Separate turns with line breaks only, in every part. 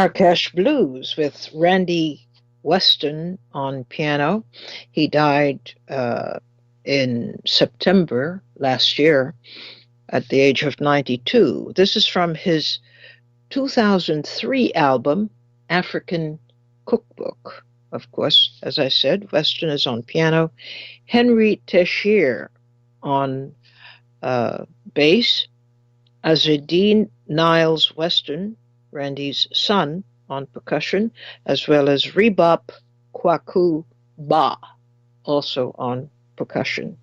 Marrakesh Blues with Randy Weston on piano. He died in September last year at the age of 92. This is from his 2003 album, African Cookbook. Of course, as I said, Weston is on piano. Henry Teshier on bass. Azedine Niles Weston, Randy's son, on percussion, as well as Rebop Kwaku Ba, also on percussion.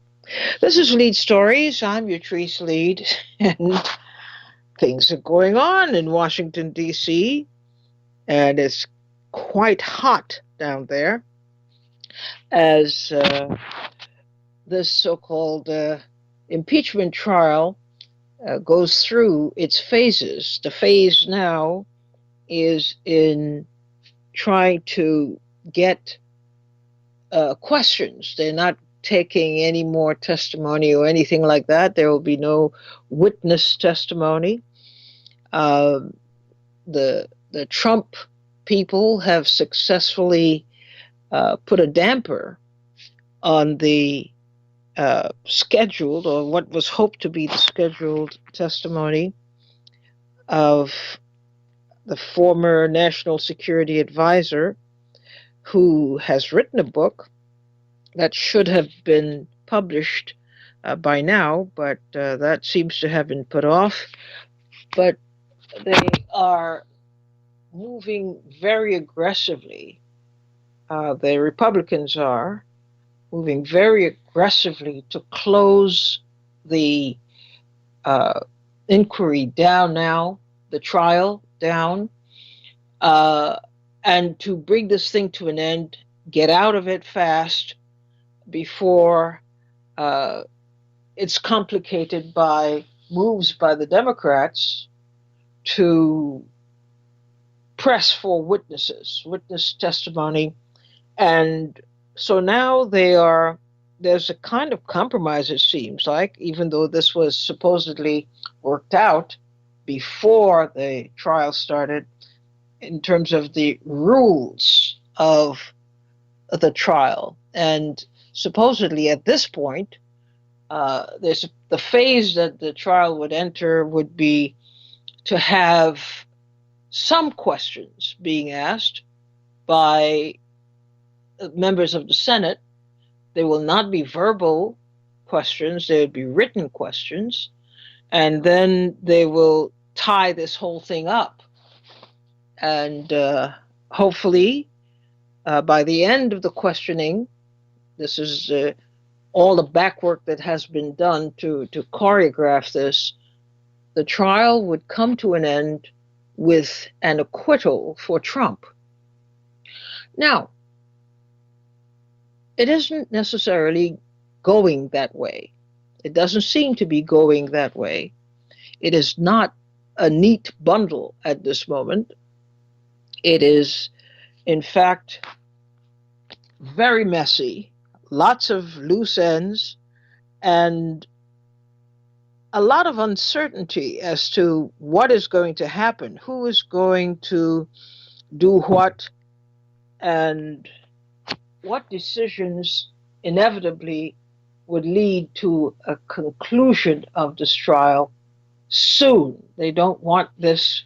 This is Leid Stories. I'm your Trace Leid, and things are going on in Washington, D.C., and it's quite hot down there as this so-called impeachment trial goes through its phases. The phase now is in trying to get questions. They're not taking any more testimony or anything like that. There will be no witness testimony. The Trump people have successfully put a damper on the scheduled, or what was hoped to be the scheduled testimony of the former National Security Advisor, who has written a book that should have been published by now, but that seems to have been put off. But they are moving very aggressively. The Republicans are moving very aggressively to close the inquiry down now, the trial down, and to bring this thing to an end, get out of it fast before it's complicated by moves by the Democrats to press for witness testimony. And so now there's a kind of compromise, it seems like, even though this was supposedly worked out before the trial started, in terms of the rules of the trial. And supposedly at this point, there's the phase that the trial would enter would be to have some questions being asked by members of the Senate. They will not be verbal questions, they would be written questions, and then they will tie this whole thing up. And hopefully, by the end of the questioning, this is all the back work that has been done to choreograph this, the trial would come to an end with an acquittal for Trump. Now, it isn't necessarily going that way. It doesn't seem to be going that way. It is not a neat bundle at this moment. It is, in fact, very messy, lots of loose ends, and a lot of uncertainty as to what is going to happen, who is going to do what, and what decisions inevitably would lead to a conclusion of this trial soon. They don't want this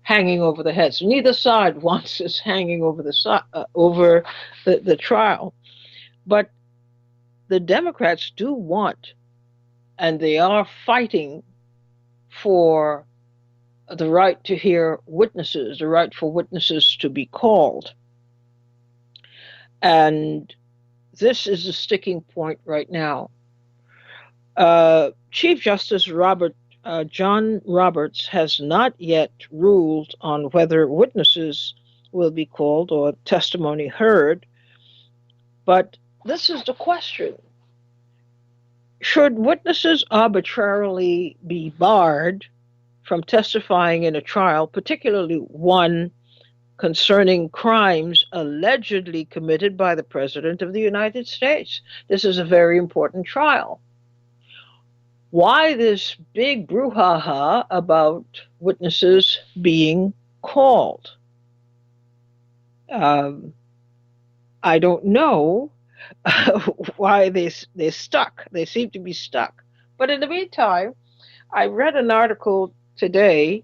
hanging over the heads. Neither side wants this hanging over the trial. But the Democrats do want, and they are fighting for the right to hear witnesses, the right for witnesses to be called. And this is the sticking point right now. Chief Justice John Roberts has not yet ruled on whether witnesses will be called or testimony heard. But this is the question. Should witnesses arbitrarily be barred from testifying in a trial, particularly one concerning crimes allegedly committed by the President of the United States? This is a very important trial. Why this big brouhaha about witnesses being called? Um, I don't know why they're stuck. They seem to be stuck. But in the meantime, I read an article today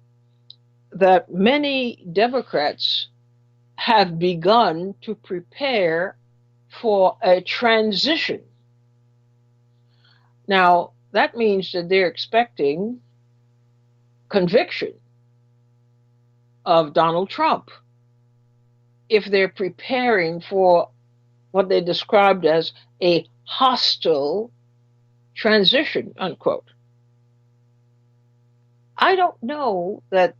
that many Democrats have begun to prepare for a transition. Now, that means that they're expecting conviction of Donald Trump if they're preparing for what they described as a hostile transition, unquote. I don't know that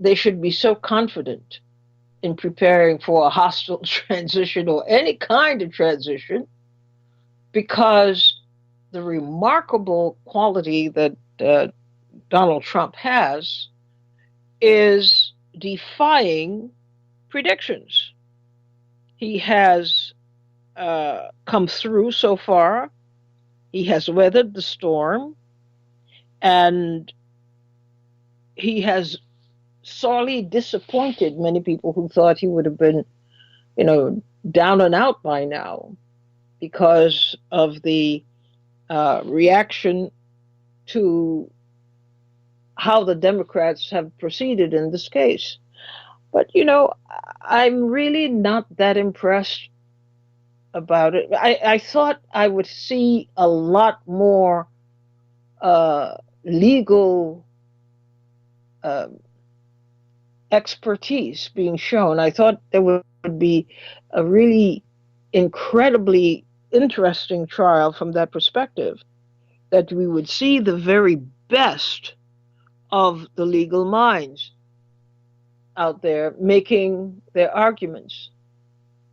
they should be so confident in preparing for a hostile transition or any kind of transition because the remarkable quality that Donald Trump has is defying predictions. He has come through so far, he has weathered the storm, and he has sorely disappointed many people who thought he would have been, you know, down and out by now because of the reaction to how the Democrats have proceeded in this case. But, I'm really not that impressed about it. I thought I would see a lot more uh, legal uh, expertise being shown. I thought there would be a really incredibly interesting trial from that perspective, that we would see the very best of the legal minds out there making their arguments.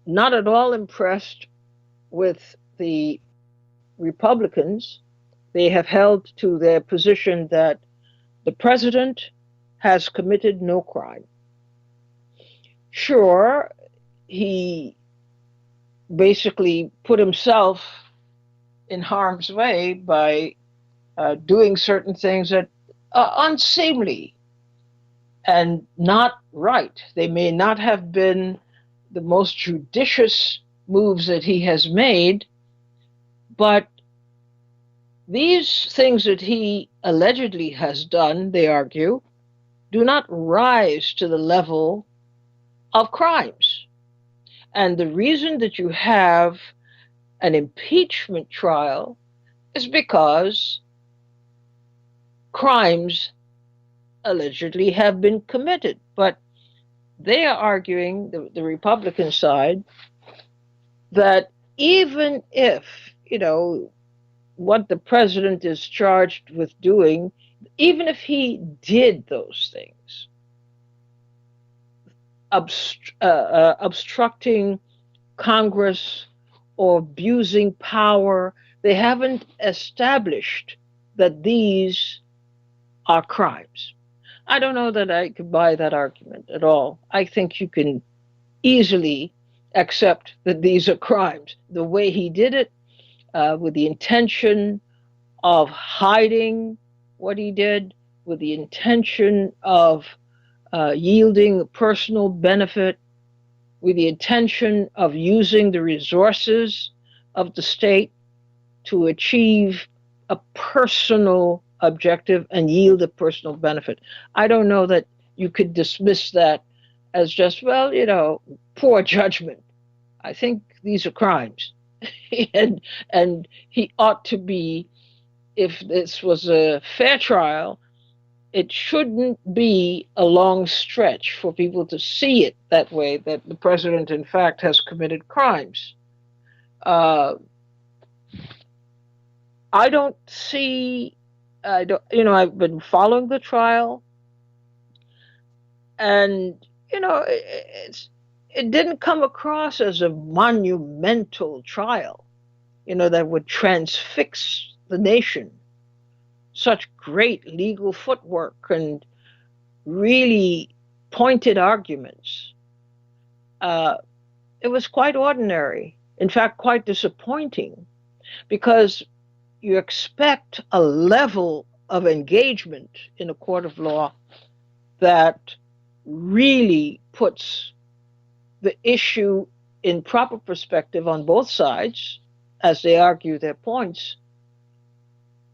Not at all impressed with the Republicans. They have held to their position that the president has committed no crime. Sure, he basically put himself in harm's way by doing certain things that are unseemly and not right. They may not have been the most judicious moves that he has made, but these things that he allegedly has done, they argue, do not rise to the level of crimes. And the reason that you have an impeachment trial is because crimes allegedly have been committed. But they are arguing, the Republican side, that even if, what the president is charged with doing, even if he did those things, obstructing Congress or abusing power, they haven't established that these are crimes. I don't know that I could buy that argument at all. I think you can easily accept that these are crimes. The way he did it, with the intention of hiding what he did, with the intention of yielding personal benefit, with the intention of using the resources of the state to achieve a personal objective and yield a personal benefit. I don't know that you could dismiss that as just, well, poor judgment. I think these are crimes. and and he ought to be, if this was a fair trial, it shouldn't be a long stretch for people to see it that way, that the president, in fact, has committed crimes. Uh, I don't see, I don't, I've been following the trial, and, it didn't come across as a monumental trial, that would transfix the nation. Such great legal footwork and really pointed arguments. Uh, it was quite ordinary. In fact, quite disappointing because you expect a level of engagement in a court of law that really puts the issue in proper perspective on both sides as they argue their points,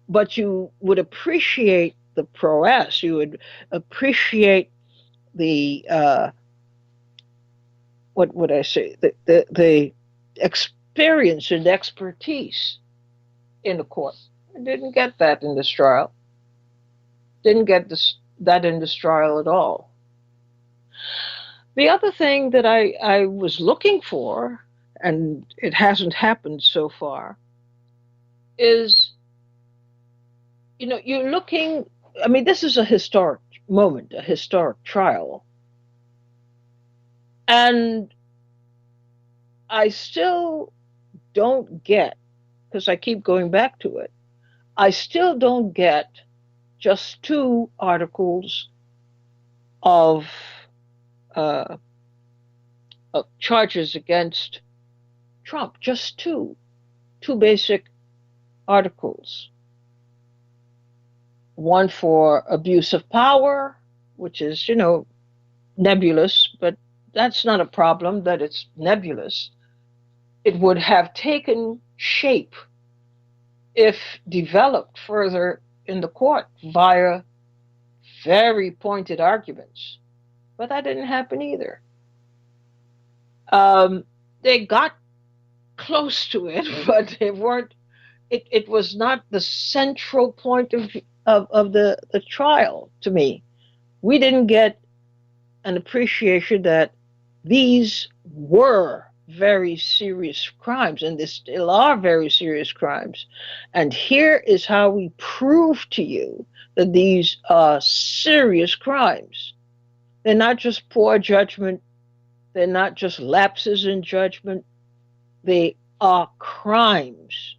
but you would appreciate the prowess, you would appreciate the what would I say, the experience and expertise in the court. I didn't get that in this trial. Didn't get that in this trial at all. The other thing that I was looking for, and it hasn't happened so far, is, you're looking, I mean, this is a historic moment, a historic trial. And I still don't get, because I keep going back to it, I still don't get just two articles of, uh, of charges against Trump, just two basic articles. One for abuse of power, which is, nebulous, but that's not a problem that it's nebulous. It would have taken shape if developed further in the court via very pointed arguments. But that didn't happen either. They got close to it, but they weren't. It was not the central point of the trial to me. We didn't get an appreciation that these were very serious crimes, and they still are very serious crimes. And here is how we prove to you that these are serious crimes. They're not just poor judgment, they're not just lapses in judgment, they are crimes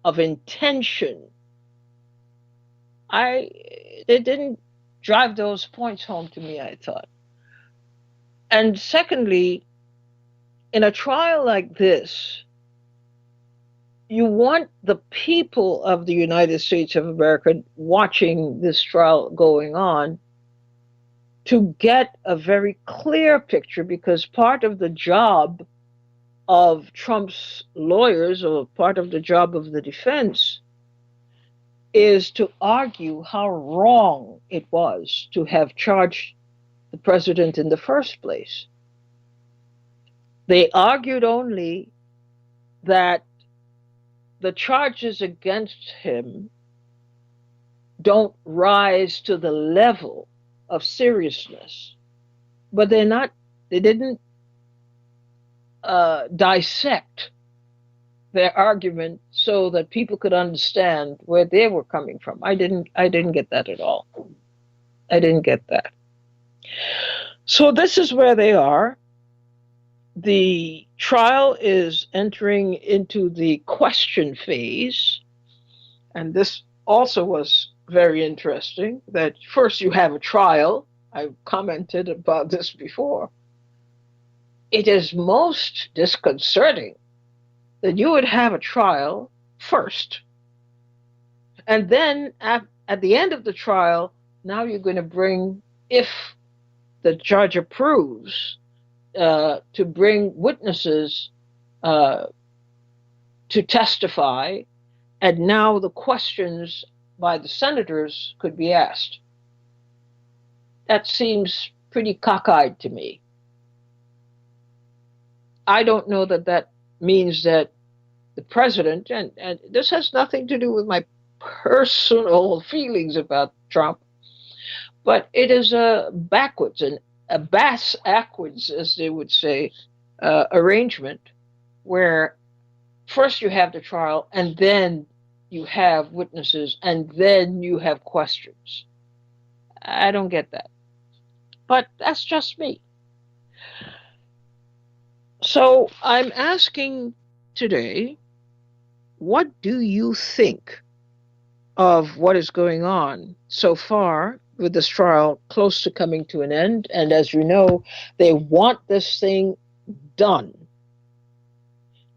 of intention. They didn't drive those points home to me, I thought. And secondly, in a trial like this, you want the people of the United States of America watching this trial going on to get a very clear picture, because part of the job of Trump's lawyers, or part of the job of the defense, is to argue how wrong it was to have charged the president in the first place. They argued only that the charges against him don't rise to the level of seriousness, but they didn't dissect their argument so that people could understand where they were coming from. I didn't get that at all. I didn't get that. So this is where they are. The trial is entering into the question phase, and this also was very interesting, that first you have a trial. I commented about this before. It is most disconcerting that you would have a trial first, and then at the end of the trial, now you're going to bring, if the judge approves, to bring witnesses to testify, and now the questions by the senators could be asked. That seems pretty cockeyed to me. I don't know that that means that the president, and this has nothing to do with my personal feelings about Trump, but it is a backwards, and a bass-ackwards, as they would say, arrangement, where first you have the trial, and then you have witnesses, and then you have questions. I don't get that. But that's just me. So I'm asking today, what do you think of what is going on so far with this trial close to coming to an end? And as you know, they want this thing done.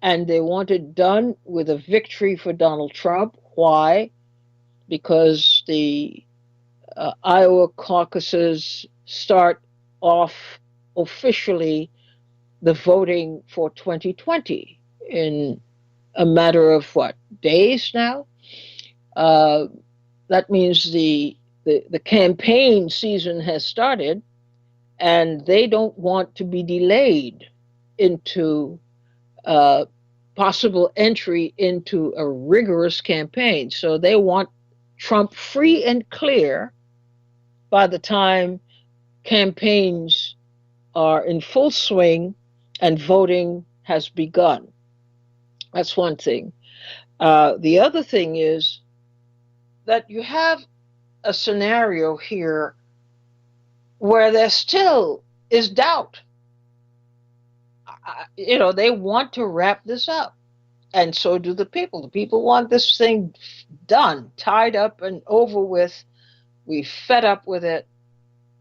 And they want it done with a victory for Donald Trump. Why? Because the Iowa caucuses start off officially the voting for 2020 in a matter of what, days now? Uh, that means the campaign season has started, and they don't want to be delayed into uh, possible entry into a rigorous campaign. So they want Trump free and clear by the time campaigns are in full swing and voting has begun. That's one thing. The other thing is that you have a scenario here where there still is doubt. They want to wrap this up, and so do the people. The people want this thing done, tied up, and over with. We fed up with it,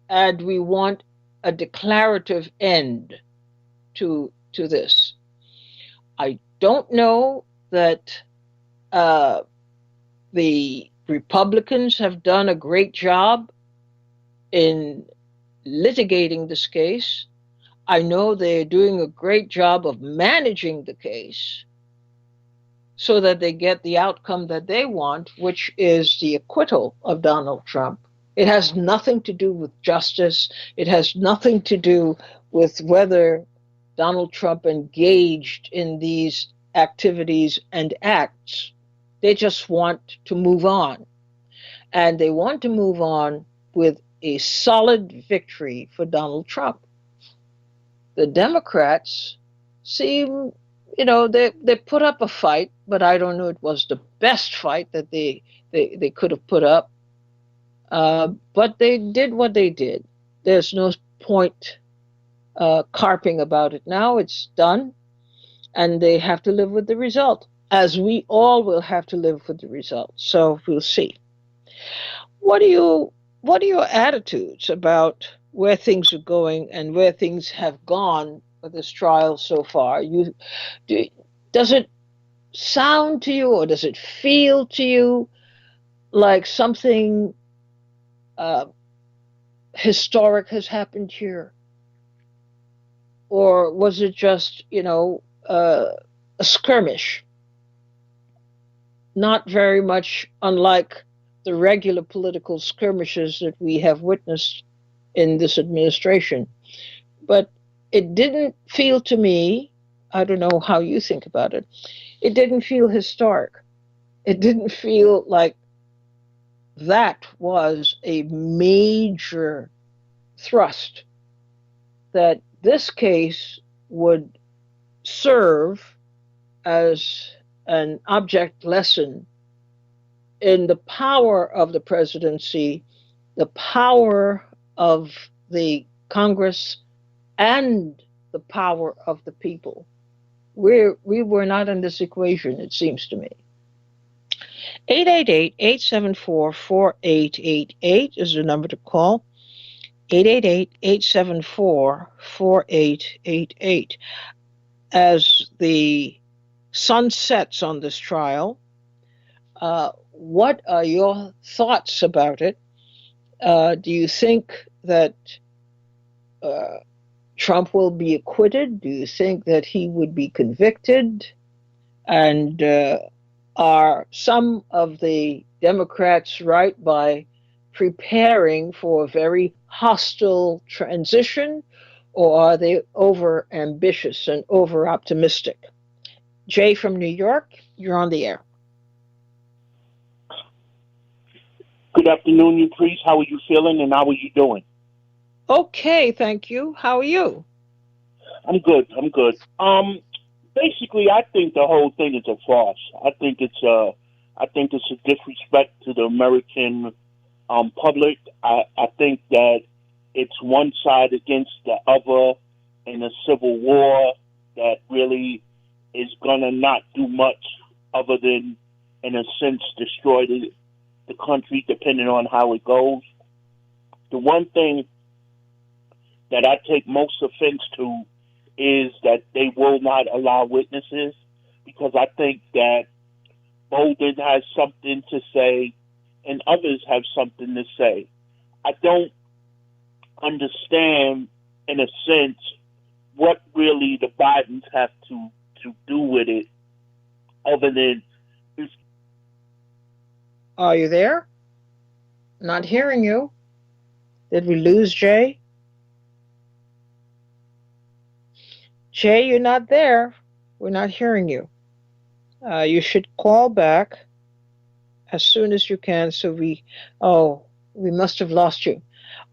and we want a declarative end to this. I don't know that uh, the Republicans have done a great job in litigating this case. I know they're doing a great job of managing the case so that they get the outcome that they want, which is the acquittal of Donald Trump. It has nothing to do with justice. It has nothing to do with whether Donald Trump engaged in these activities and acts. They just want to move on. And they want to move on with a solid victory for Donald Trump. The Democrats seem, they put up a fight, but I don't know it was the best fight that they could have put up. But they did what they did. There's no point carping about it now. It's done, and they have to live with the result, as we all will have to live with the result. So we'll see. What are your attitudes about where things are going and where things have gone with this trial so far? Do, does it sound to you, or does it feel to you like something uh, historic has happened here, or was it just a skirmish, not very much unlike the regular political skirmishes that we have witnessed in this administration? But it didn't feel to me, I don't know how you think about it, it didn't feel historic. It didn't feel like that was a major thrust, that this case would serve as an object lesson in the power of the presidency, the power of the Congress, and the power of the people. We were not in this equation, it seems to me. 888-874-4888 is the number to call. 888-874-4888. As the sun sets on this trial, what are your thoughts about it? Do you think that Trump will be acquitted? Do you think that he would be convicted? And are some of the Democrats right by preparing for a very hostile transition, or are they over ambitious and over optimistic? Jay from New York, you're on the air.
Good afternoon, you priest. How are you feeling, and how are you doing?
Okay, thank you. How are you?
I'm good. Basically, I think the whole thing is a farce. I think it's a disrespect to the American public. I think that it's one side against the other in a civil war that really is gonna not do much other than, in a sense, destroy the country, depending on how it goes. The one thing that I take most offense to is that they will not allow witnesses, because I think that Bolden has something to say and others have something to say. I don't understand, in a sense, what really the Bidens have to do with it, other than it's
Are you there? Not hearing you. Did we lose Jay? Jay, you're not there. We're not hearing you. You should call back as soon as you can. Oh, we must have lost you.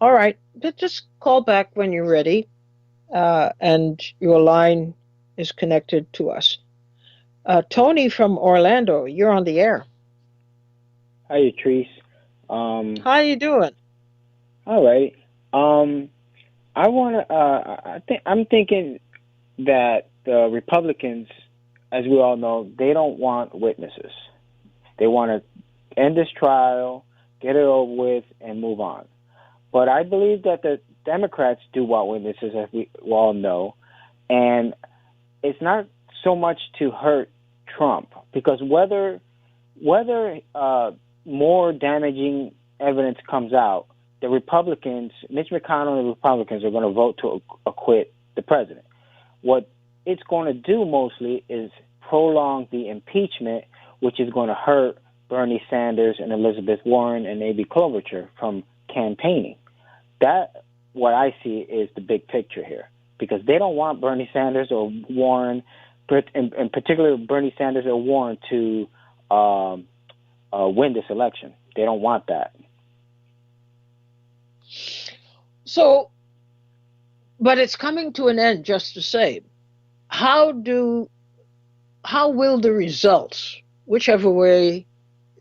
All right, but just call back when you're ready, and your line is connected to us. Tony from Orlando, you're on the air.
Hi, Treese. Um,
How you doing?
all right. Um, I want to. I'm thinking that the Republicans, as we all know, they don't want witnesses. They want to end this trial, get it over with, and move on. But I believe that the Democrats do want witnesses, as we all know, and it's not so much to hurt Trump, because whether more damaging evidence comes out, the Republicans, Mitch McConnell and the Republicans, are going to vote to acquit the president. What it's going to do mostly is prolong the impeachment, which is going to hurt Bernie Sanders and Elizabeth Warren and Amy Klobuchar from campaigning. That, what I see, is the big picture here, because they don't want Bernie Sanders or Warren, in particular Bernie Sanders or Warren, to win this election. They don't want that.
So, but it's coming to an end. Just to say, how do how will the results, whichever way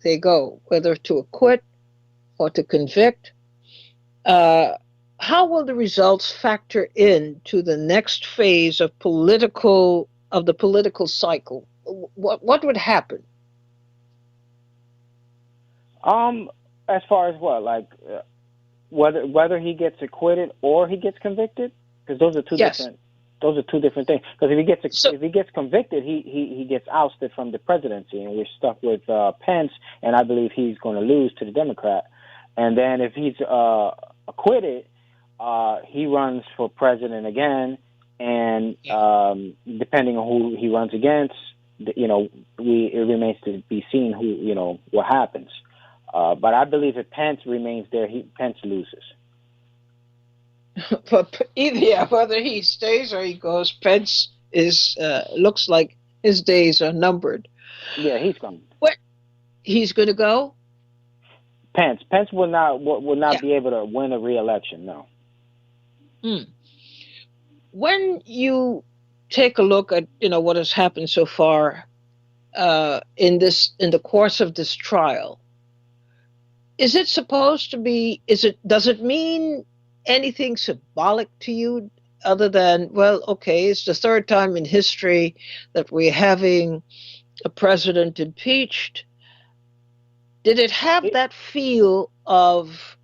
they go, whether to acquit or to convict, uh, how will the results factor in to the next phase of the political cycle? What would happen?
Um, as far as what, like whether he gets acquitted or he gets convicted, because
Yes.
those are two different things. Because
So
if he gets convicted, he gets ousted from the presidency, and we're stuck with Pence, and I believe he's going to lose to the Democrat. And then if he's acquitted, he runs for president again, and depending on who he runs against, it remains to be seen what happens. But I believe if Pence remains there, Pence loses.
but either yeah, whether he stays or he goes, Pence is looks like his days are numbered.
Yeah, he's coming.
What he's going to go?
Pence will not
Yeah.
be able to win a re-election. No.
Hmm. When you take a look at what has happened so far in the course of this trial, is it supposed to be? Does it mean anything symbolic to you other than, well, okay, it's the third time in history that we're having a president impeached? Did it have
It,
that feel of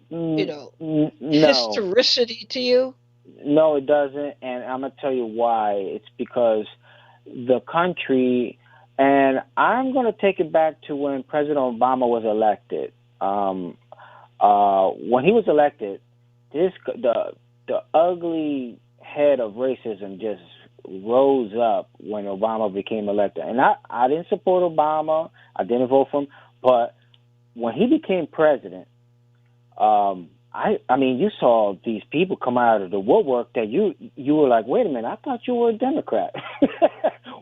no,
historicity to you?
no, it doesn't, and I'm gonna tell you why. It's because the country, and I'm gonna take it back to when President Obama was elected. When he was elected, the ugly head of racism just rose up when Obama became elected. And I didn't support Obama. I didn't vote for him. But when he became president, I mean, you saw these people come out of the woodwork that you were like, wait a minute, I thought you were a Democrat.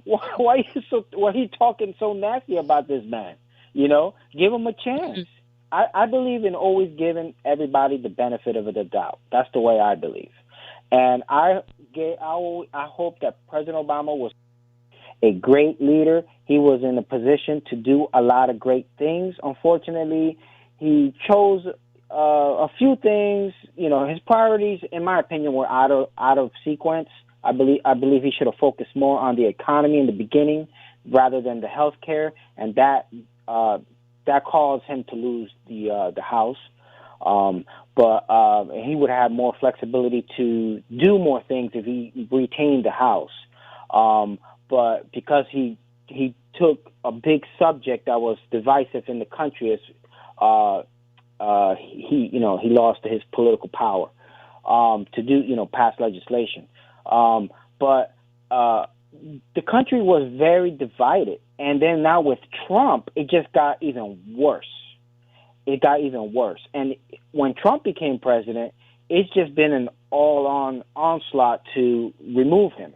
Why are you talking so nasty about this man? Give him a chance. I believe in always giving everybody the benefit of the doubt. That's the way I believe. And I hope that President Obama was a great leader. He was in a position to do a lot of great things. Unfortunately, he chose a few things. His priorities, in my opinion, were out of sequence. I believe he should have focused more on the economy in the beginning rather than the health care, and that caused him to lose the House. But he would have more flexibility to do more things if he retained the House. But because he took a big subject that was divisive in the country, he lost his political power to do pass legislation. But the country was very divided, and then now with Trump, it just got even worse. It got even worse, and when Trump became president, it's just been an all-on onslaught to remove him.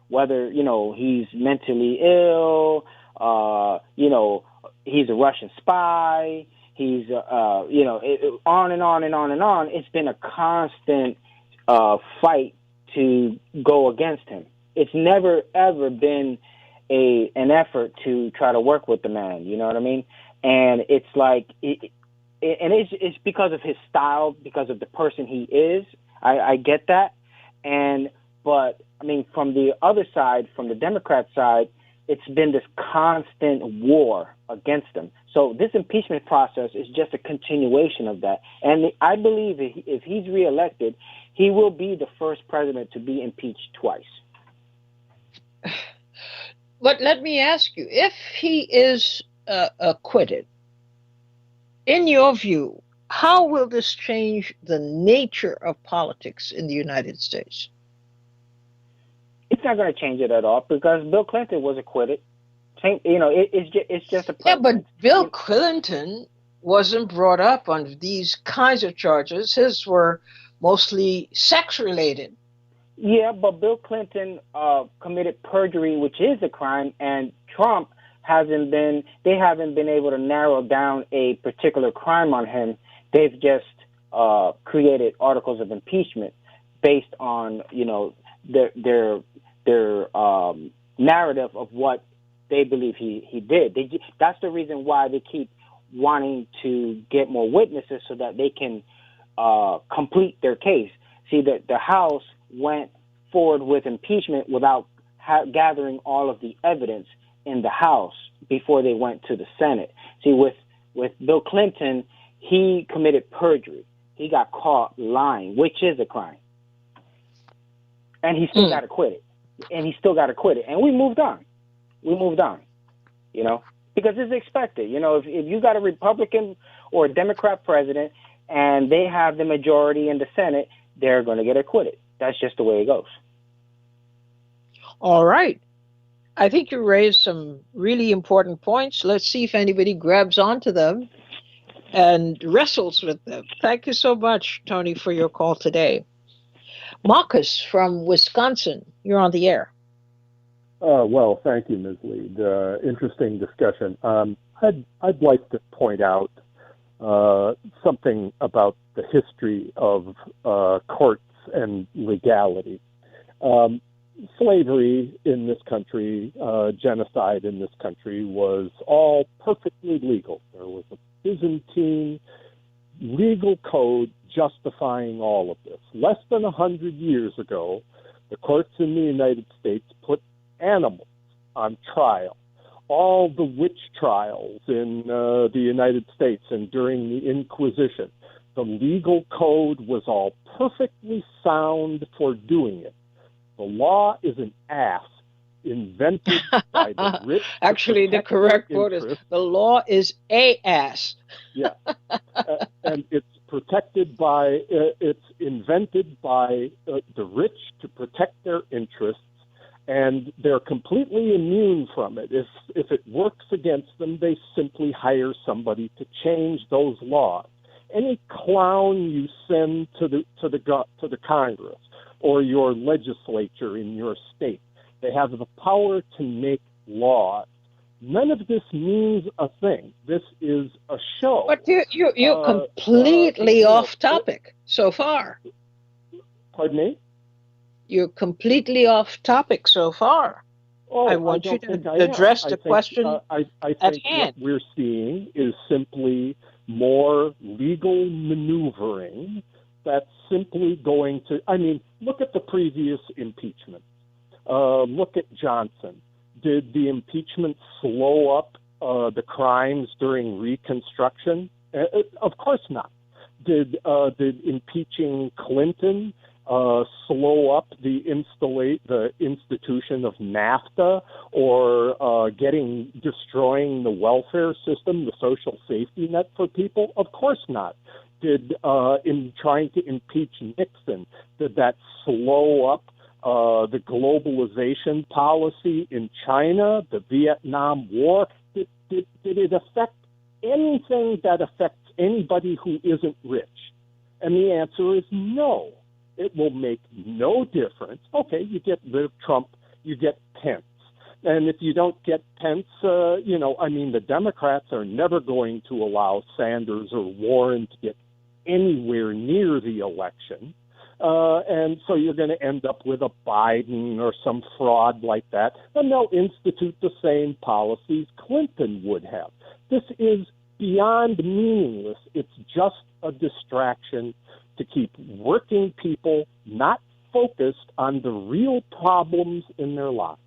Whether he's mentally ill, he's a Russian spy. He's on and on and on and on. It's been a constant fight to go against him. It's never ever been an effort to try to work with the man. You know what I mean? And it's like it's because of his style, because of the person he is. I get that, but I mean, from the other side, from the Democrat side, it's been this constant war against him. So this impeachment process is just a continuation of that. And I believe if he's reelected, he will be the first president to be impeached twice.
But let me ask you, if he is acquitted, in your view, how will this change the nature of politics in the United States?
It's not going to change it at all because Bill Clinton was acquitted. It's just a president.
Yeah, but Bill Clinton wasn't brought up on these kinds of charges. His were mostly sex-related.
Yeah, but Bill Clinton committed perjury, which is a crime, and Trump they haven't been able to narrow down a particular crime on him. They've just created articles of impeachment based on, their narrative of what they believe he did. That's the reason why they keep wanting to get more witnesses so that they can complete their case. See, the House went forward with impeachment without gathering all of the evidence in the House before they went to the Senate. See, with Bill Clinton, he committed perjury. He got caught lying, which is a crime. And he still got acquitted. And we moved on. Because it's expected. If you got a Republican or a Democrat president and they have the majority in the Senate, they're going to get acquitted. That's just the way it goes.
All right. I think you raised some really important points. Let's see if anybody grabs onto them and wrestles with them. Thank you so much, Tony, for your call today. Marcus from Wisconsin, you're on the air.
Well, thank you, Ms. Leid. Interesting discussion. I'd like to point out something about the history of courts and legality. Slavery in this country, genocide in this country was all perfectly legal. There was a Byzantine legal code justifying all of this. Less than 100 years ago, the courts in the United States put animals on trial. All the witch trials in the United States and during the Inquisition, the legal code was all perfectly sound for doing it. The law is an ass invented by the rich.
Actually, the correct word is the law is a ass.
Yeah. And it's protected by, it's invented by the rich to protect their interests, and they're completely immune from it. If it works against them, they simply hire somebody to change those laws. Any clown you send to the Congress or your legislature in your state, they have the power to make laws. None of this means a thing. This is a show.
But you're completely off topic so far.
Pardon me?
You're completely off topic so far.
Oh,
I want you to address the question
I
at
think
hand.
What we're seeing is simply more legal maneuvering that's simply going to, look at the previous impeachment. Look at Johnson. Did the impeachment slow up the crimes during Reconstruction? Of course not. Did impeaching Clinton slow up the institution of NAFTA or destroying the welfare system, the social safety net for people? Of course not. Did in trying to impeach Nixon, did that slow up the globalization policy in China, the Vietnam War. Did it affect anything that affects anybody who isn't rich? And the answer is no. It will make no difference. Okay, you get rid of Trump, you get Pence. And if you don't get Pence, the Democrats are never going to allow Sanders or Warren to get anywhere near the election. And so you're going to end up with a Biden or some fraud like that, and they'll institute the same policies Clinton would have. This is beyond meaningless. It's just a distraction to keep working people not focused on the real problems in their lives.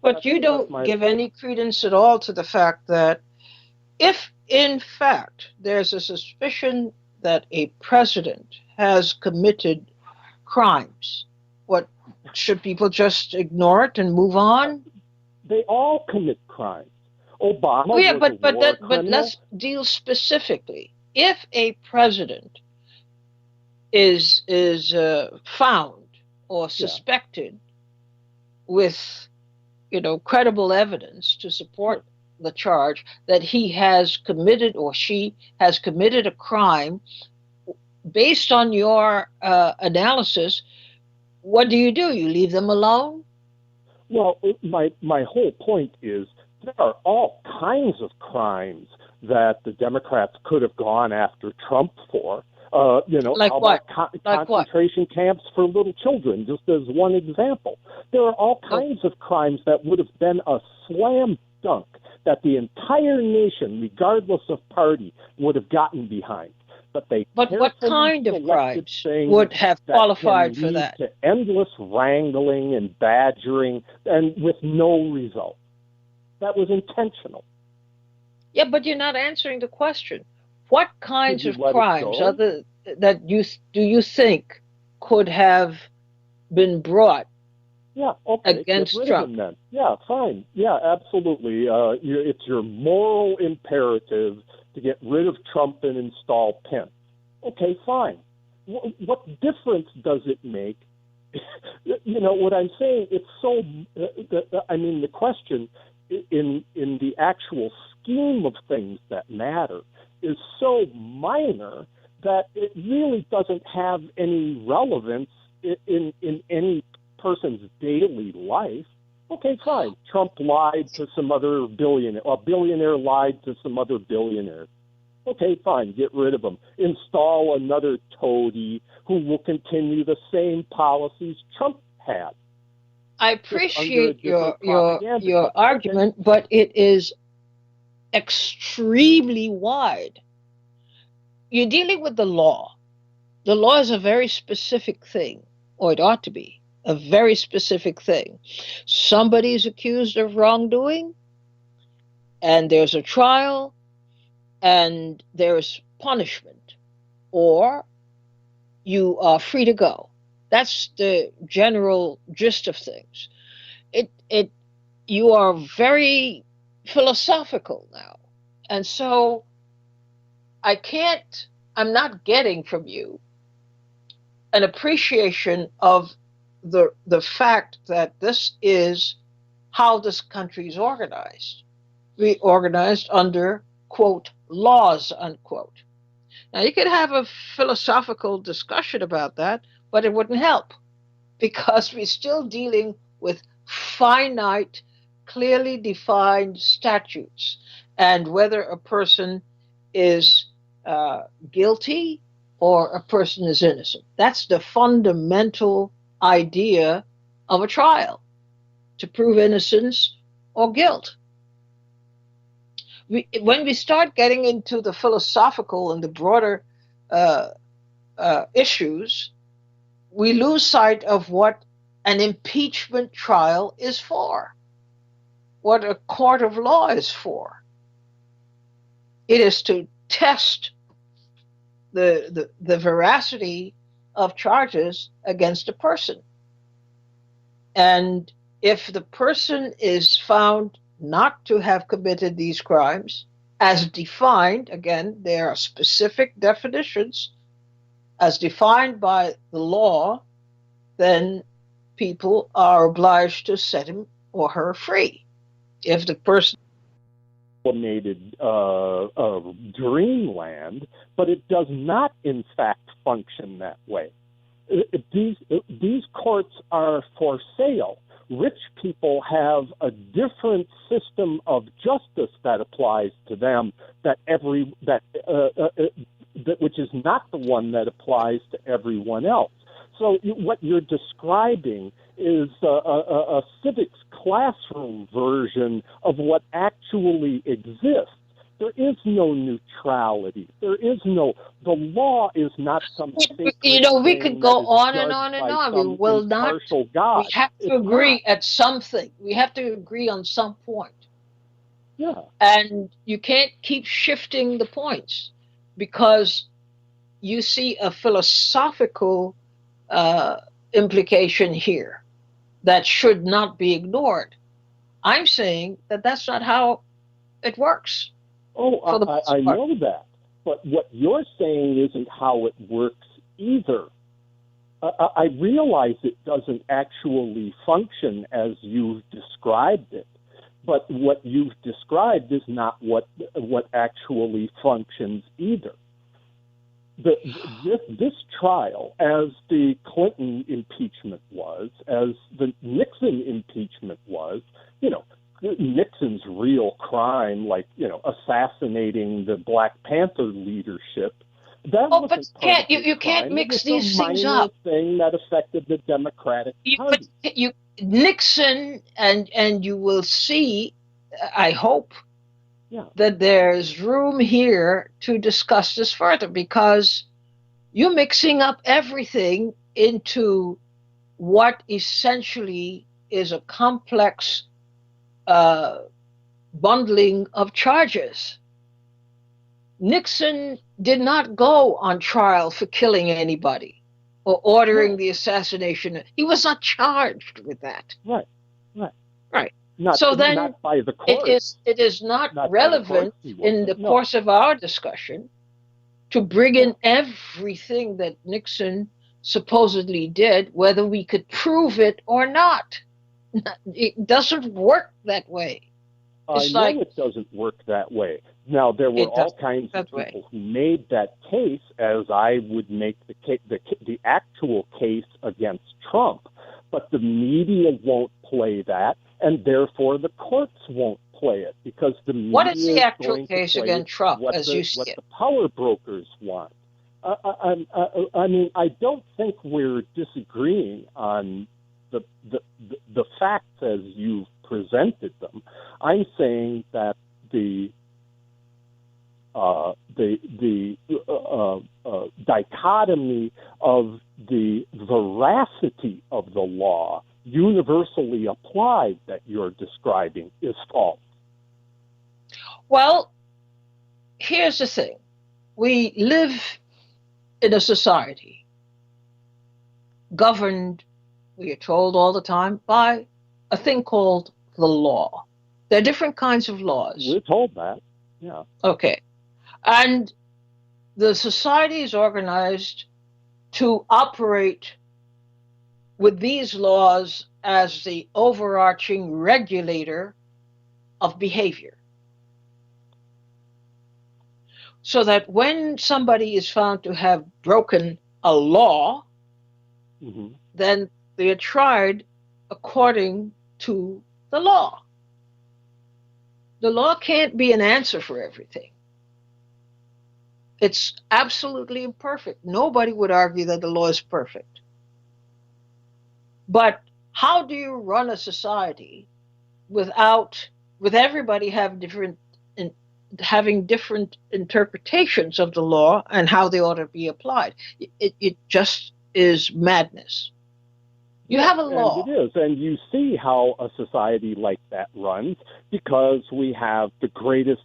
But you don't give any credence at all to the fact that if, in fact, there's a suspicion that a president has committed crimes, what, should people just ignore it and move on?
They all commit crimes. Obama was a war criminal.
But let's deal specifically. If a president is found or suspected with, credible evidence to support the charge that he has committed or she has committed a crime, based on your analysis, what do? You leave them alone?
Well, my whole point is there are all kinds of crimes that the Democrats could have gone after Trump for.
Like what?
Concentration camps for little children, just as one example. There are all kinds of crimes that would have been a slam dunk that the entire nation, regardless of party, would have gotten behind. But
what kind of crimes would have qualified for that?
To endless wrangling and badgering, and with no result. That was intentional.
Yeah, but you're not answering the question. What kinds of crimes do you think could have been brought against Trump?
Then. Yeah, fine. Yeah, absolutely. It's your moral imperative to get rid of Trump and install Pence. Okay, fine. What difference does it make? What I'm saying, it's so, the question in the actual scheme of things that matter is so minor that it really doesn't have any relevance in any person's daily life. Okay, fine. Trump lied to some other billionaire. A billionaire lied to some other billionaire. Okay, fine. Get rid of him. Install another toady who will continue the same policies Trump had.
I appreciate your argument, but it is extremely wide. You're dealing with the law. The law is a very specific thing, or it ought to be a very specific thing. Somebody is accused of wrongdoing, and there's a trial, and there's punishment, or you are free to go. That's the general gist of things. You are very philosophical now. And so I'm not getting from you an appreciation of the fact that this is how this country is organized. We organized under, quote, laws, unquote. Now, you could have a philosophical discussion about that, but it wouldn't help, because we're still dealing with finite, clearly defined statutes, and whether a person is guilty or a person is innocent. That's the fundamental idea of a trial, to prove innocence or guilt. When we start getting into the philosophical and the broader issues, we lose sight of what an impeachment trial is for, what a court of law is for. It is to test the veracity of charges against a person. And if the person is found not to have committed these crimes, as defined, again, there are specific definitions, as defined by the law, then people are obliged to set him or her free. If the person
Made dreamland, but it does not, in fact, function that way. These courts are for sale. Rich people have a different system of justice that applies to them which is not the one that applies to everyone else. So what you're describing is a civics classroom version of what actually exists. There is no neutrality. The law is not some sacred
we
thing
could
that
go
is
on and
judged
on and
by
on. We
some
will not.
impartial
We
God.
have to
It's
agree
not.
at something. We have to agree on some point.
Yeah.
And you can't keep shifting the points because you see a philosophical implication here that should not be ignored. I'm saying that that's not how it works.
Oh,
For the most
I
part.
know that. But what you're saying isn't how it works either. I realize it doesn't actually function as you've described it, but what you've described is not what actually functions either. This trial, as the Clinton impeachment was, as the Nixon impeachment was, Nixon's real crime, like, assassinating the Black Panther leadership, that wasn't part of his
you can't
crime.
mix
It was
these
a
things
minor
up.
thing that affected the Democratic Party.
Nixon, and you will see, I hope,
Yeah.
that there's room here to discuss this further because you're mixing up everything into what essentially is a complex bundling of charges. Nixon did not go on trial for killing anybody or ordering the assassination. He was not charged with that.
Right.
Not
by the court.
It is not relevant in the course of our discussion to bring in everything that Nixon supposedly did, whether we could prove it or not. It doesn't work that way.
It doesn't work that way. Now, there were all kinds of people who made that case, as I would make the actual case against Trump, but the media won't play that, and therefore the courts won't play it because the media
what is the actual
going
case
to play
against Trump, as you see
what
it?
the power brokers want. I don't think we're disagreeing on the facts as you've presented them. I'm saying that the dichotomy of the veracity of the law universally applied that you're describing is false.
Well, here's the thing. We live in a society governed, we are told all the time, by a thing called the law. There are different kinds of laws.
We're told that, yeah.
Okay. And the society is organized to operate with these laws as the overarching regulator of behavior. So that when somebody is found to have broken a law, then they are tried according to the law. The law can't be an answer for everything. It's absolutely imperfect. Nobody would argue that the law is perfect. But how do you run a society with everybody having different interpretations of the law and how they ought to be applied? It just is madness. You have a law.
And it is. And you see how a society like that runs because we have the greatest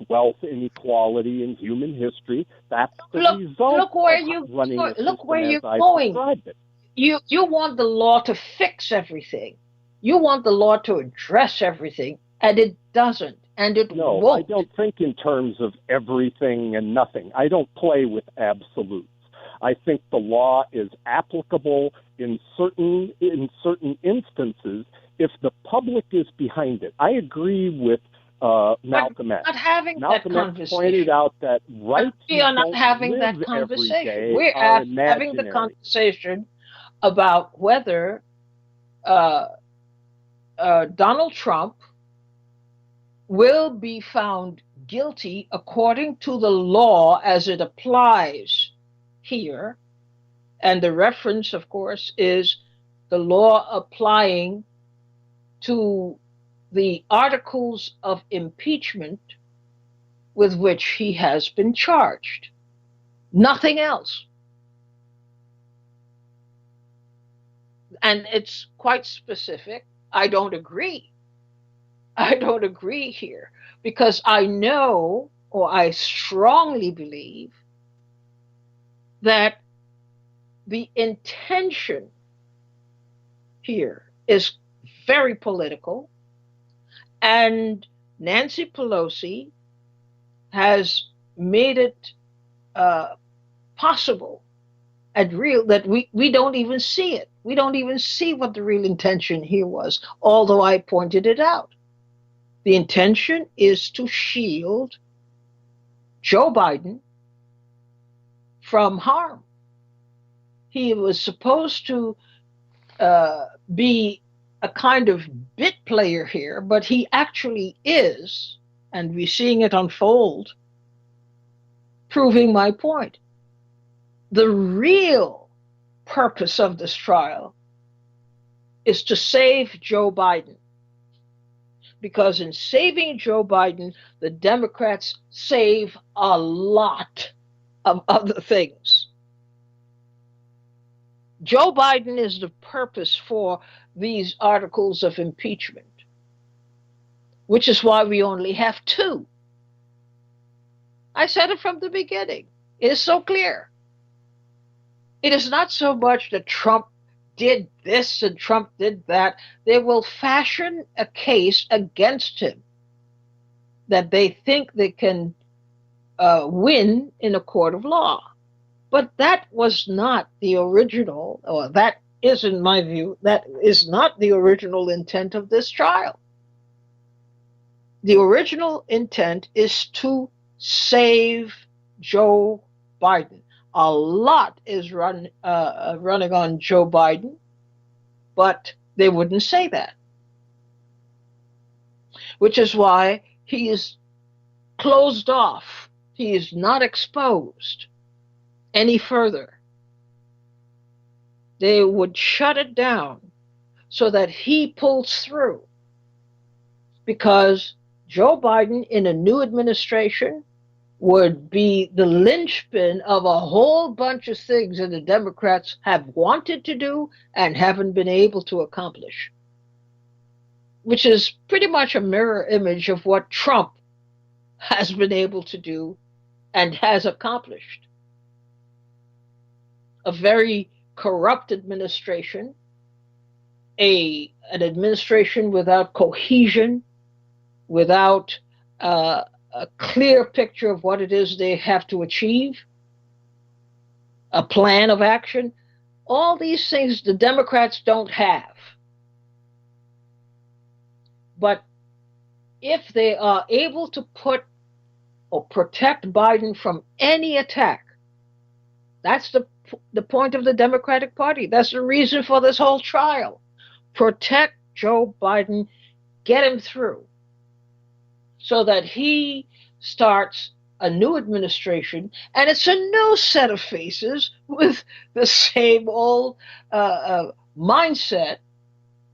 wealth inequality in human history. That's the result
look where
of running a system
look where you're
as I
going.
described it.
You want the law to fix everything. You want the law to address everything, and it doesn't. And it won't.
No, I don't think in terms of everything and nothing. I don't play with absolutes. I think the law is applicable in certain instances if the public is behind it. I agree with Malcolm X.
Not having
Malcolm
that
X
conversation.
pointed out that rights
We are not
don't
having
live
that
every
conversation.
day
We're
are
having the
imaginary.
conversation about whether uh, Donald Trump will be found guilty according to the law as it applies here. And the reference, of course, is the law applying to the articles of impeachment with which he has been charged. Nothing else. And it's quite specific. I don't agree. I don't agree here because I know, or I strongly believe, that the intention here is very political, and Nancy Pelosi has made it possible and real that we don't even see it. We don't even see what the real intention here was, although I pointed it out. The intention is to shield Joe Biden from harm. He was supposed to be a kind of bit player here, but he actually is, and we're seeing it unfold, proving my point. The real purpose of this trial is to save Joe Biden. Because in saving Joe Biden, the Democrats save a lot of other things. Joe Biden is the purpose for these articles of impeachment, which is why we only have two. I said it from the beginning. It is so clear. It is not so much that Trump did this and Trump did that. They will fashion a case against him that they think they can win in a court of law. But that was not the original, or that is, in my view, that is not the original intent of this trial. The original intent is to save Joe Biden. A lot is running on Joe Biden, but they wouldn't say that. Which is why he is closed off. He is not exposed any further. They would shut it down so that he pulls through. Because Joe Biden in a new administration would be the linchpin of a whole bunch of things that the Democrats have wanted to do and haven't been able to accomplish, which is pretty much a mirror image of what Trump has been able to do and has accomplished. A very corrupt administration, an administration without cohesion, without a clear picture of what it is they have to achieve, a plan of action. All these things the Democrats don't have. But if they are able to put or protect Biden from any attack, that's the point of the Democratic Party. That's the reason for this whole trial. Protect Joe Biden, get him through, so that he starts a new administration, and it's a new set of faces with the same old mindset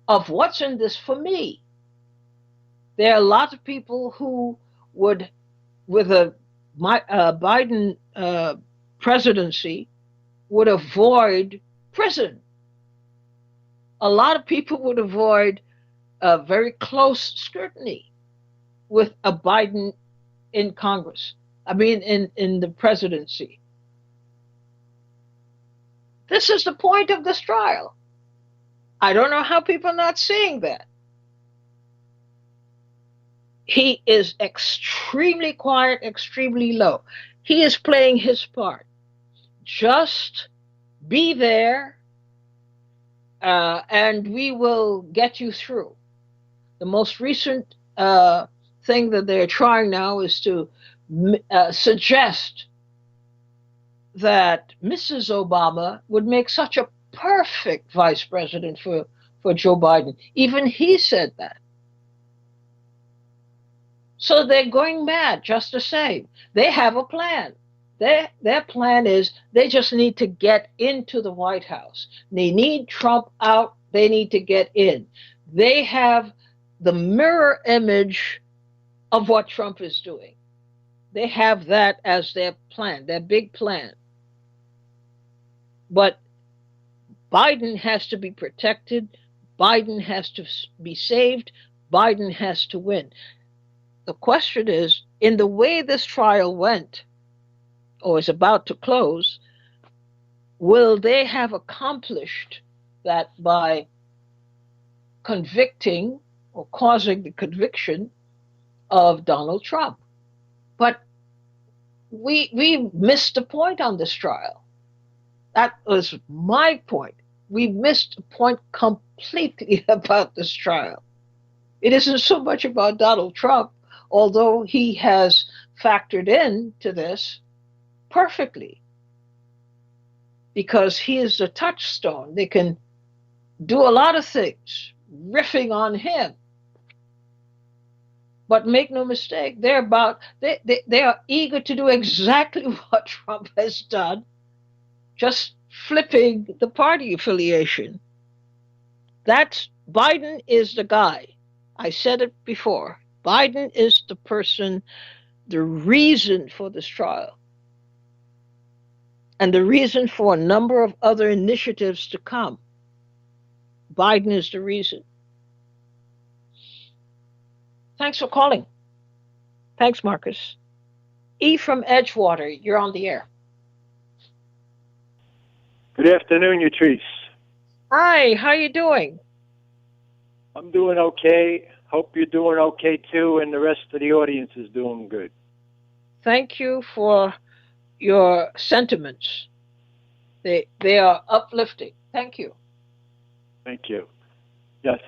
of what's in this for me. There are a lot of people who would, with a Biden presidency, would avoid prison. A lot of people would avoid very close scrutiny with a Biden in Congress. I mean, in the presidency. This is the point of this trial. I don't know how people are not seeing that. He is extremely quiet, extremely low. He is playing his part. Just be there, and we will get you through. The most recent thing that they're trying now is to suggest that Mrs. Obama would make such a perfect vice president for Joe Biden. Even he said that. So they're going mad just the same. They have a plan. Their plan is they just need to get into the White House. They need Trump out. They need to get in. They have the mirror image of what Trump is doing. They have that as their plan, their big plan. But Biden has to be protected. Biden has to be saved. Biden has to win. The question is, in the way this trial went, or is about to close, will they have accomplished that by convicting or causing the conviction of Donald Trump? But we missed the point on this trial. That was my point. We missed the point completely about this trial. It isn't so much about Donald Trump, although he has factored in to this perfectly, because he is the touchstone. They can do a lot of things riffing on him, but make no mistake, they are eager to do exactly what Trump has done, just flipping the party affiliation. That's Biden is the guy. I said it before. Biden is the person, the reason for this trial, and the reason for a number of other initiatives to come. Biden is the reason. Thanks for calling. Thanks, Marcus. E from Edgewater, you're on the air.
Good afternoon, Yatrice.
Hi, how you doing?
I'm doing okay. Hope you're doing okay too, and the rest of the audience is doing good.
Thank you for your sentiments. They are uplifting. Thank you.
Thank you. Yes,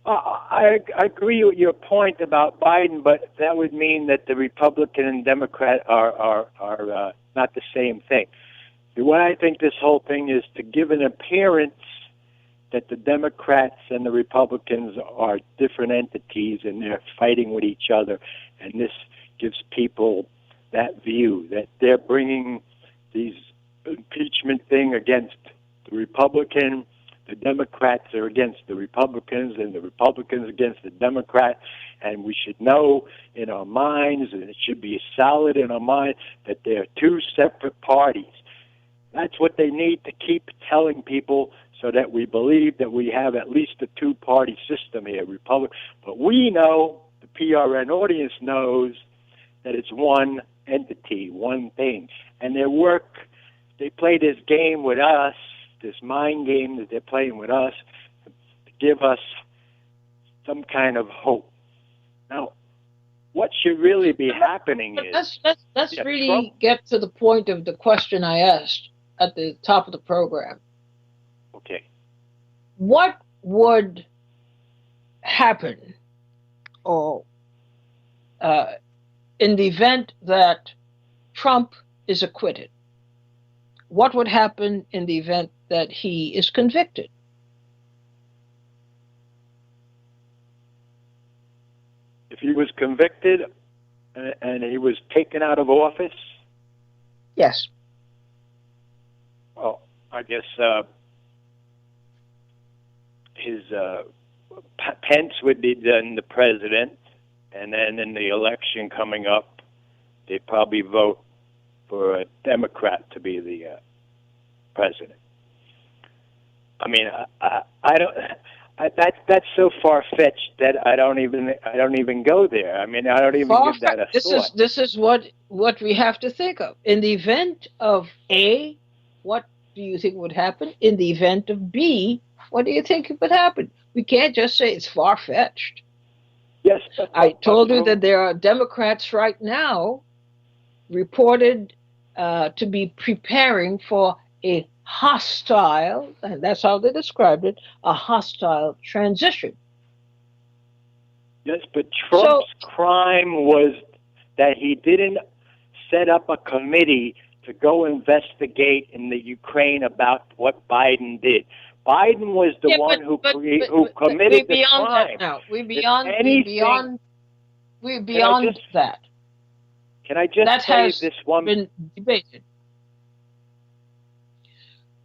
I agree with your point about Biden, but that would mean that the Republican and Democrat are not the same thing. The way I think this whole thing is to give an appearance that the Democrats and the Republicans are different entities and they're fighting with each other, and this gives people that view that they're bringing these impeachment thing against the Republican, the Democrats are against the Republicans, and the Republicans against the Democrats, and we should know in our minds, and it should be solid in our mind, that they're two separate parties. That's what they need to keep telling people so that we believe that we have at least a two-party system here, Republic. But we know, the PRN audience knows, that it's one entity, one thing. And they play this game with us, this mind game that they're playing with us, to give us some kind of hope. Now, what should really be happening is...
Let's really get to the point of the question I asked at the top of the program.
Okay.
What would happen, or in the event that Trump is acquitted? What would happen in the event that he is convicted?
If he was convicted and he was taken out of office?
Yes.
Well, I guess his Pence would be then the president, and then in the election coming up, they'd probably vote for a Democrat to be the president. I mean, I don't. That's so far fetched that I don't even go there. I mean, I don't even give that a thought.
This is what we have to think of. In the event of A, what do you think would happen? In the event of B, what do you think would happen? We can't just say it's far fetched.
Yes,
I told you that there are Democrats right now reported to be preparing for a hostile, and that's how they described it, a hostile transition.
Yes, but
So,
Trump's crime was that he didn't set up a committee to go investigate in the Ukraine about what Biden did. Biden was the
yeah,
one who who
but we're
committed the
beyond that
crime.
now.
If anything,
We're
can I
beyond
just
that.
can I just
That
say
has
this one?
been debated.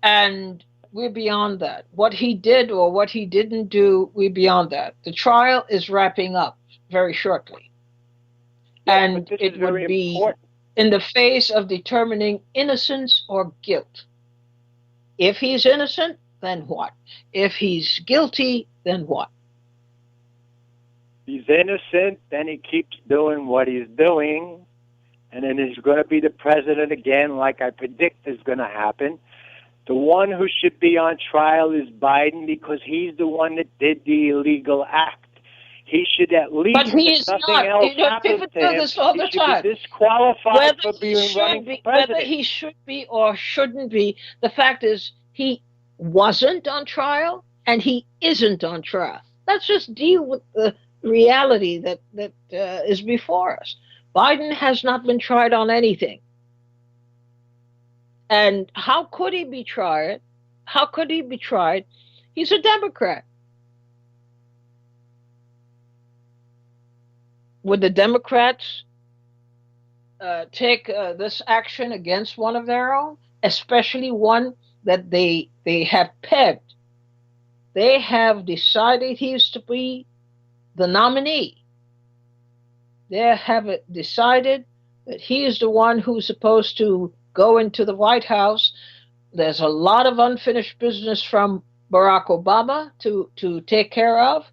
And we're beyond that. What he did or what he didn't do, we're beyond that. The trial is wrapping up very shortly.
Yes, but
And
this
it
is very
would be
important.
in the phase of determining innocence or guilt. If he's innocent, then what? If he's guilty, then what?
He's innocent, then he keeps doing what he's doing, and then he's going to be the president again, like I predict is going to happen. The one who should be on trial is Biden because he's the one that did the illegal act. He should at
But
least,
he
if
is
nothing
not.
else
People
happens to
do
him,
this all
he
the
should be
time.
disqualified for being running for
Whether
president.
he should be or shouldn't be, the fact is he wasn't on trial and he isn't on trial. Let's just deal with the reality that is before us. Biden has not been tried on anything. And how could he be tried? How could he be tried? He's a Democrat. Would the Democrats take this action against one of their own, especially one that they have pegged? They have decided he's to be the nominee. They have decided that he is the one who's supposed to go into the White House. There's a lot of unfinished business from Barack Obama to take care of,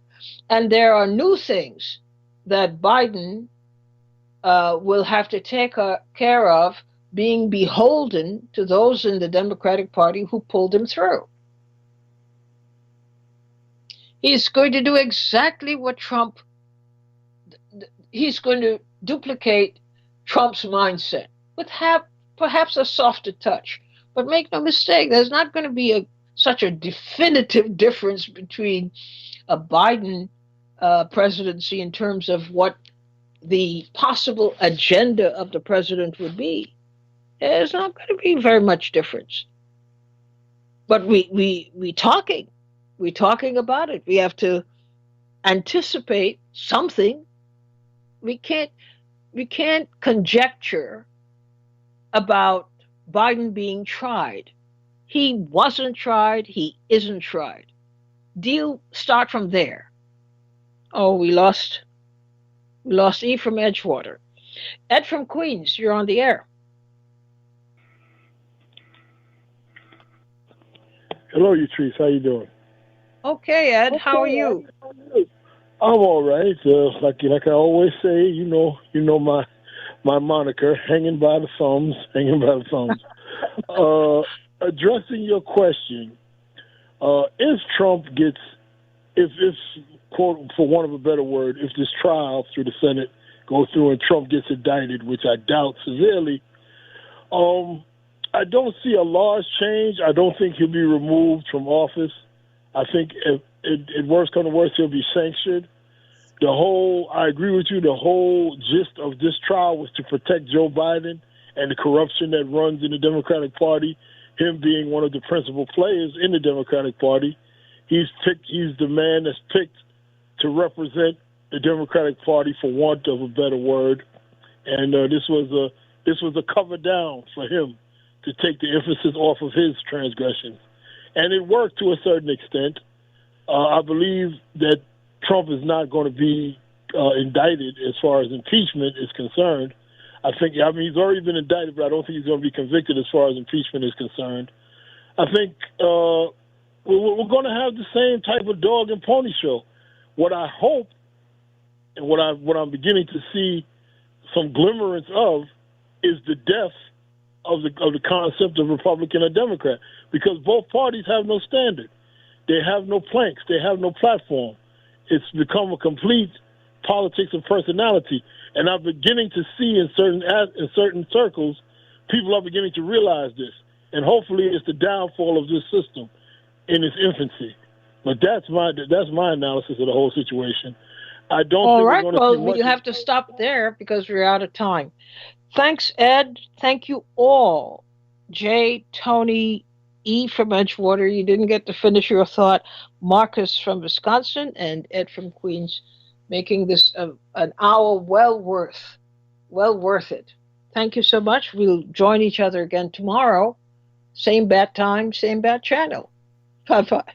and there are new things that Biden will have to take care of, being beholden to those in the Democratic Party who pulled him through. He's going to do exactly what Trump, he's going to duplicate Trump's mindset with perhaps a softer touch. But make no mistake, there's not going to be such a definitive difference between a Biden presidency in terms of what the possible agenda of the president would be. There's not going to be very much difference. But we're talking about it. We have to anticipate something. We can't conjecture about Biden being tried. He wasn't tried, he isn't tried. Start from there. Oh, we lost E from Edgewater. Ed from Queens, you're on the air.
Hello, Yatrice. How you doing?
Okay, Ed, how are you?
I'm all right. Like I always say, you know my moniker, hanging by the thumbs, hanging by the thumbs. Addressing your question, if Trump gets, if quote, for want of a better word, if this trial through the Senate goes through and Trump gets indicted, which I doubt severely, I don't see a large change. I don't think he'll be removed from office. I think if it worst come to worst, he'll be sanctioned. I agree with you, the whole gist of this trial was to protect Joe Biden and the corruption that runs in the Democratic Party, him being one of the principal players in the Democratic Party. He's the man that's picked to represent the Democratic Party, for want of a better word. And this was a cover down for him to take the emphasis off of his transgressions. And it worked to a certain extent. I believe that Trump is not going to be indicted as far as impeachment is concerned. He's already been indicted, but I don't think he's going to be convicted as far as impeachment is concerned. I think we're going to have the same type of dog and pony show. What I hope and what I'm beginning to see some glimmerings of is the death of the concept of Republican or Democrat, because both parties have no standard. They have no planks. They have no platform. It's become a complete politics of personality. And I'm beginning to see in certain circles, people are beginning to realize this. and hopefully it's the downfall of this system in its infancy. But that's my analysis of the whole situation. I don't
All
think we're
right.
going to see
Well,
much.
we have to stop there because we're out of time. Thanks, Ed. Thank you all. Jay, Tony, E from Edgewater. You didn't get to finish your thought. Marcus from Wisconsin and Ed from Queens, making this an hour well worth it. Thank you so much. We'll join each other again tomorrow. Same bat time, same bat channel. Bye bye.